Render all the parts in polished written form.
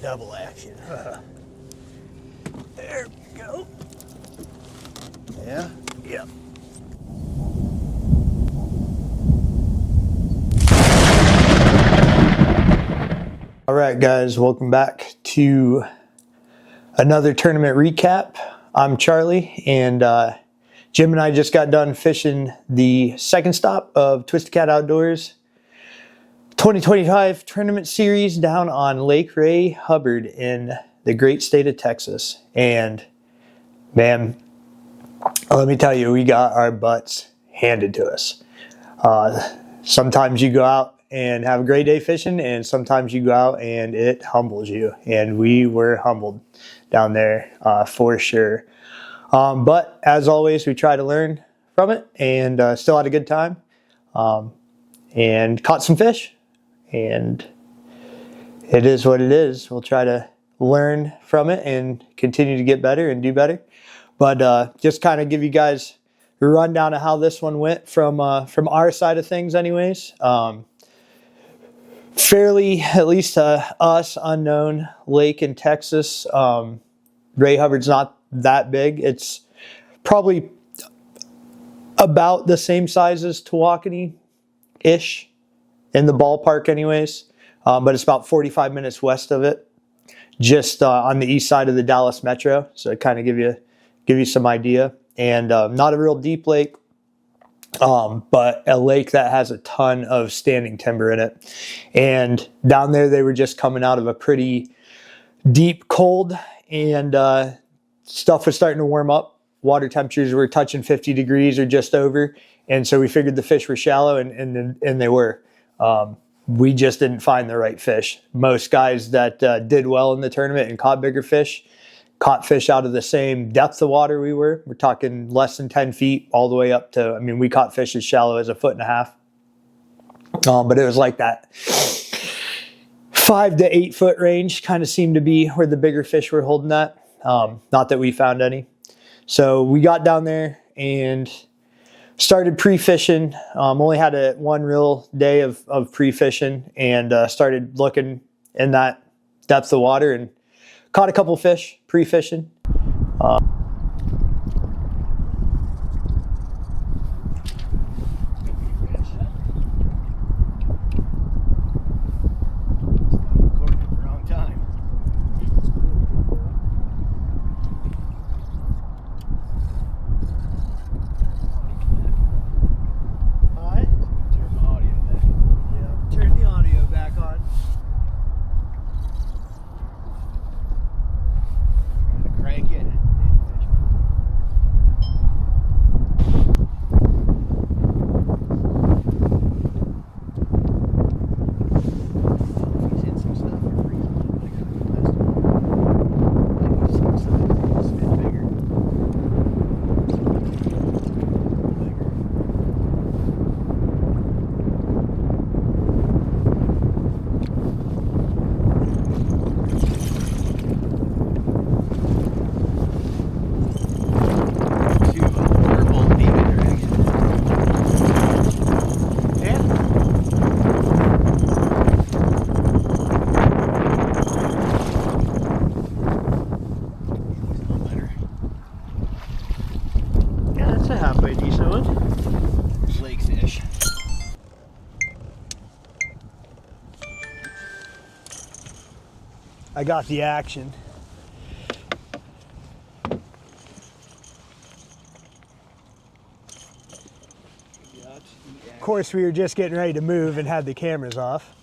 Double action. There we go. Yeah? Yep. All right, guys, welcome back to another tournament recap. I'm Charlie, and Jim and I just got done fishing the second stop of Twisted Cat Outdoors 2025 tournament series down on Lake Ray Hubbard in the great state of Texas. And man, let me tell you, we got our butts handed to us. Sometimes you go out and have a great day fishing, and sometimes you go out and it humbles you. And we were humbled down there for sure. But as always, we try to learn from it, and still had a good time, and caught some fish. And it is what it is. We'll try to learn from it and continue to get better and do better. But just kind of give you guys a rundown of how this one went from our side of things anyways. Fairly, at least to us, unknown lake in Texas. Ray Hubbard's not that big. It's probably about the same size as Tawakoni-ish in the ballpark anyways. But it's about 45 minutes west of it, just on the east side of the Dallas metro. So it kind of give you some idea. And not a real deep lake, but a lake that has a ton of standing timber in it. And down there, they were just coming out of a pretty deep cold, and stuff was starting to warm up. Water temperatures were touching 50 degrees or just over. And so we figured the fish were shallow, and they were. We just didn't find the right fish. Most guys that did well in the tournament and caught bigger fish caught fish out of the same depth of water we were. We're talking less than 10 feet all the way up to, I mean, we caught fish as shallow as 1.5 feet. But it was like that 5 to 8 foot range kind of seemed to be where the bigger fish were holding at. Not that we found any. So we got down there and started pre-fishing. Only had one real day of pre-fishing, and started looking in that depth of water and caught a couple fish pre-fishing. Halfway decent one. Lake fish. I got the action. Of course, we were just getting ready to move and had the cameras off.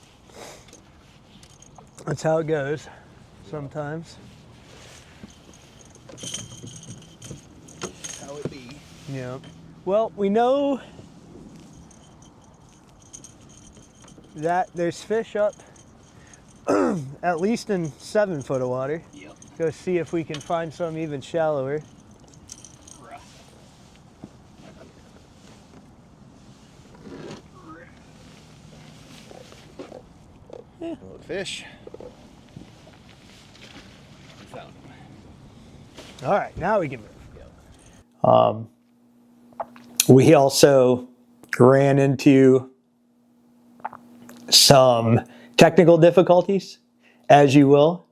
That's how it goes sometimes. How it be. Yeah. Well, we know that there's fish up at least in 7 foot of water. Yep. Go see if we can find some even shallower. Yeah. Look, fish. We found him. All right, now we can move. Yep. We also ran into some technical difficulties, as you will.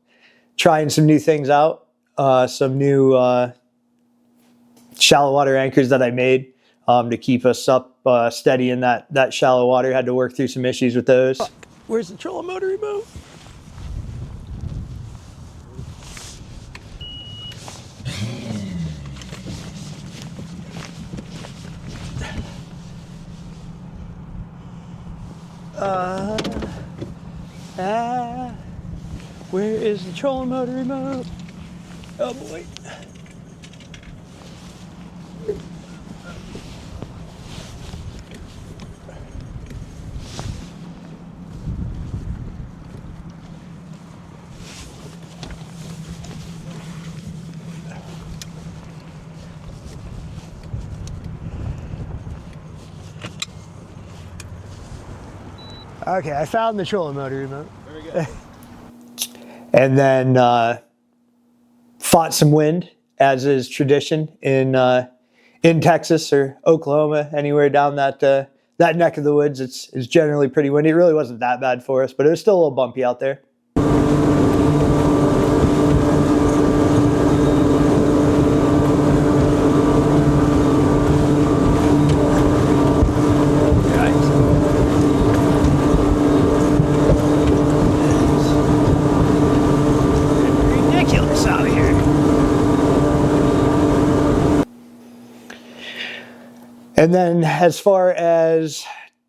trying some new things out, some new shallow water anchors that I made to keep us up steady in that shallow water. Had to work through some issues with those. Where's the trolling motor remote? Where is the trolling motor remote? Oh boy. Okay, I found the trolling motor remote. Very good. And then fought some wind, as is tradition in Texas or Oklahoma, anywhere down that neck of the woods. It's generally pretty windy. It really wasn't that bad for us, but it was still a little bumpy out there. And then as far as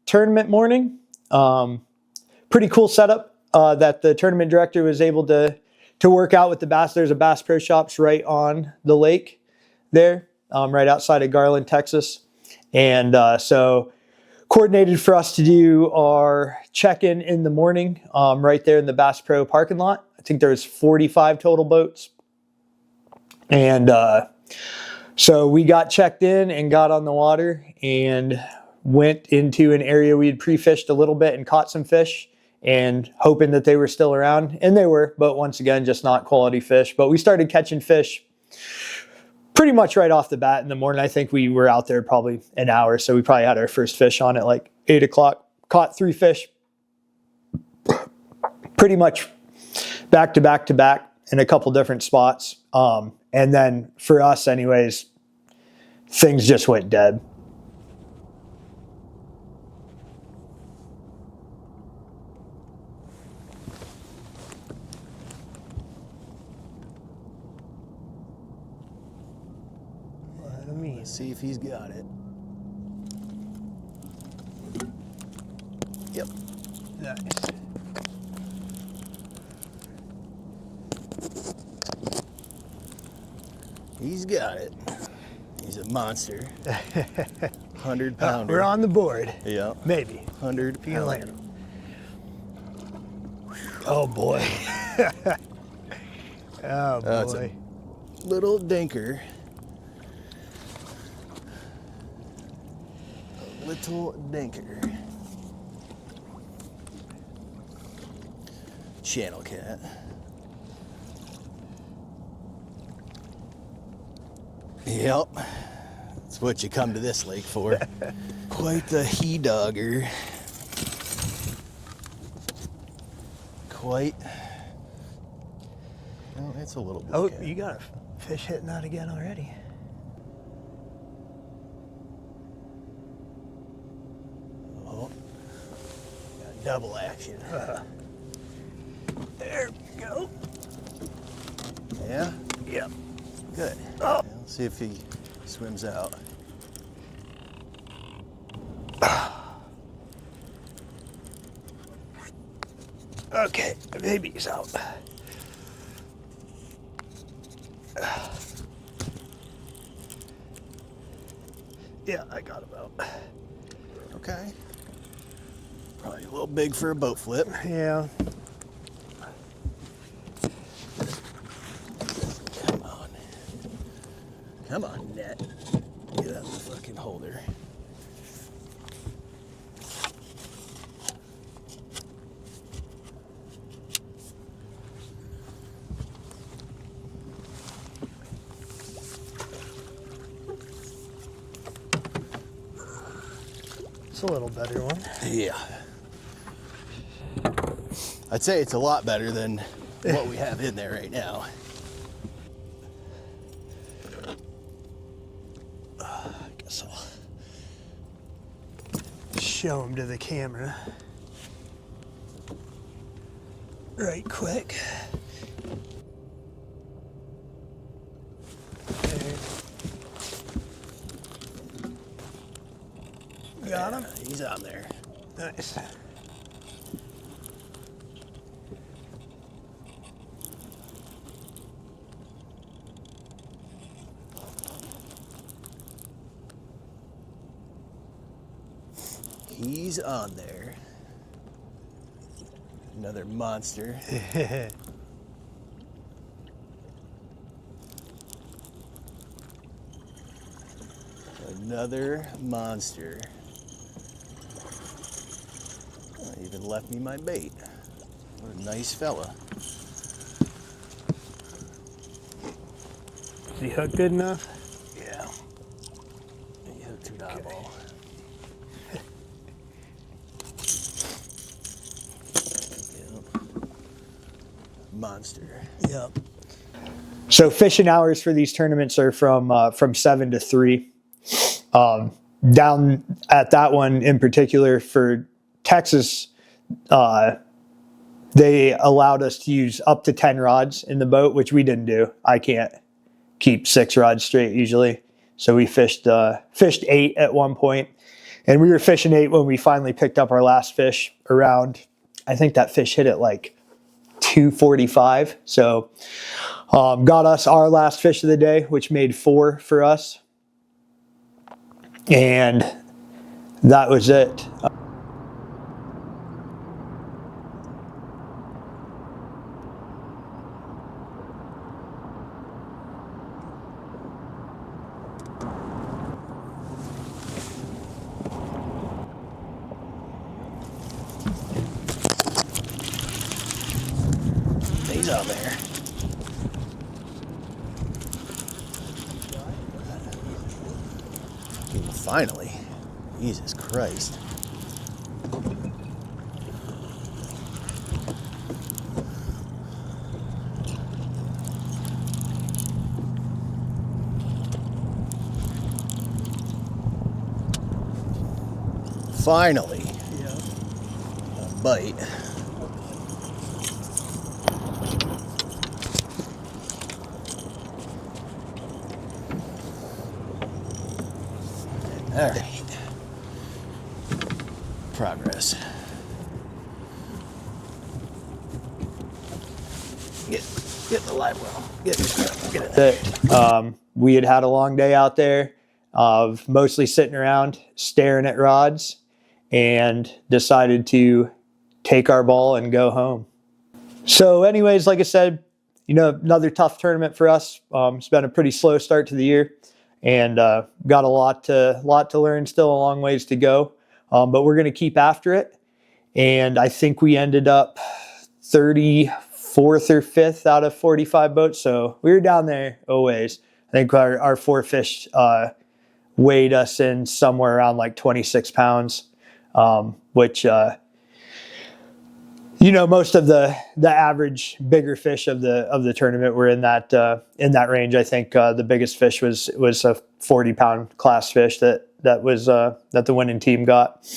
tournament morning, pretty cool setup that the tournament director was able to work out with the bass. There's a Bass Pro Shops right on the lake there, right outside of Garland, Texas. And so coordinated for us to do our check-in in the morning right there in the Bass Pro parking lot. I think there's 45 total boats. And so we got checked in and got on the water and went into an area we had pre-fished a little bit and caught some fish and hoping that they were still around. And they were, but once again, just not quality fish. But we started catching fish pretty much right off the bat in the morning. I think we were out there probably an hour. So we probably had our first fish on at like 8 o'clock. Caught 3 fish pretty much back to back to back in a couple different spots. And then for us anyways, things just went dead. Let me see if he's got it. Yep. Nice. He's got it. He's a monster. 100 pounder. We're on the board. Yeah. Maybe. 100 If you can land pounder. him. Oh boy. Oh That's boy. a little dinker. A little dinker. Channel cat. Yep, that's what you come to this lake for. Quite the he-dogger. Quite. Oh, it's a little bit. Oh, you got a fish hitting that again already. Oh, got double action. There we go. Yeah? Yep. Good. Oh. Yeah, let's see if he swims out. Okay, maybe he's out. Yeah, I got him out. Okay. Probably a little big for a boat flip. Yeah. Come on. Come on, net. Get out of the fucking holder. It's a little better one. Yeah. I'd say it's a lot better than what we have in there right now. I guess I'll show them to the camera right quick. Okay. Got him? He's on there. Nice. He's on there. Another monster. Another monster. Oh, even left me my bait. What a nice fella. Is he hooked good enough? Yeah. He hooked to that ball. Monster. Yep. So fishing hours for these tournaments are from 7 to 3. Down at that one in particular for Texas, they allowed us to use up to 10 rods in the boat, which we didn't do. I can't keep 6 rods straight usually. So we fished 8 at one point, and we were fishing 8 when we finally picked up our last fish around, I think that fish hit at like 2:45. So got us our last fish of the day, which made 4 for us. And that was it. He's on there. Finally. Jesus Christ. Finally. Yep. A bite. All right. Progress. Get the live well. Get it. We had a long day out there of mostly sitting around staring at rods, and decided to take our ball and go home. So anyways, like I said, another tough tournament for us. It's been a pretty slow start to the year, and got a lot to learn, still a long ways to go. But we're going to keep after it. And I think we ended up 34th or 5th out of 45 boats. So we were down there a ways. I think our 4 fish weighed us in somewhere around like 26 pounds, which, most of the average bigger fish of the tournament were in that range. I think the biggest fish was a 40-pound class fish that the winning team got.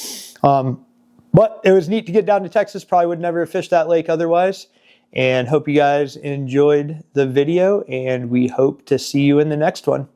But it was neat to get down to Texas. Probably would never have fished that lake otherwise. And hope you guys enjoyed the video, and we hope to see you in the next one.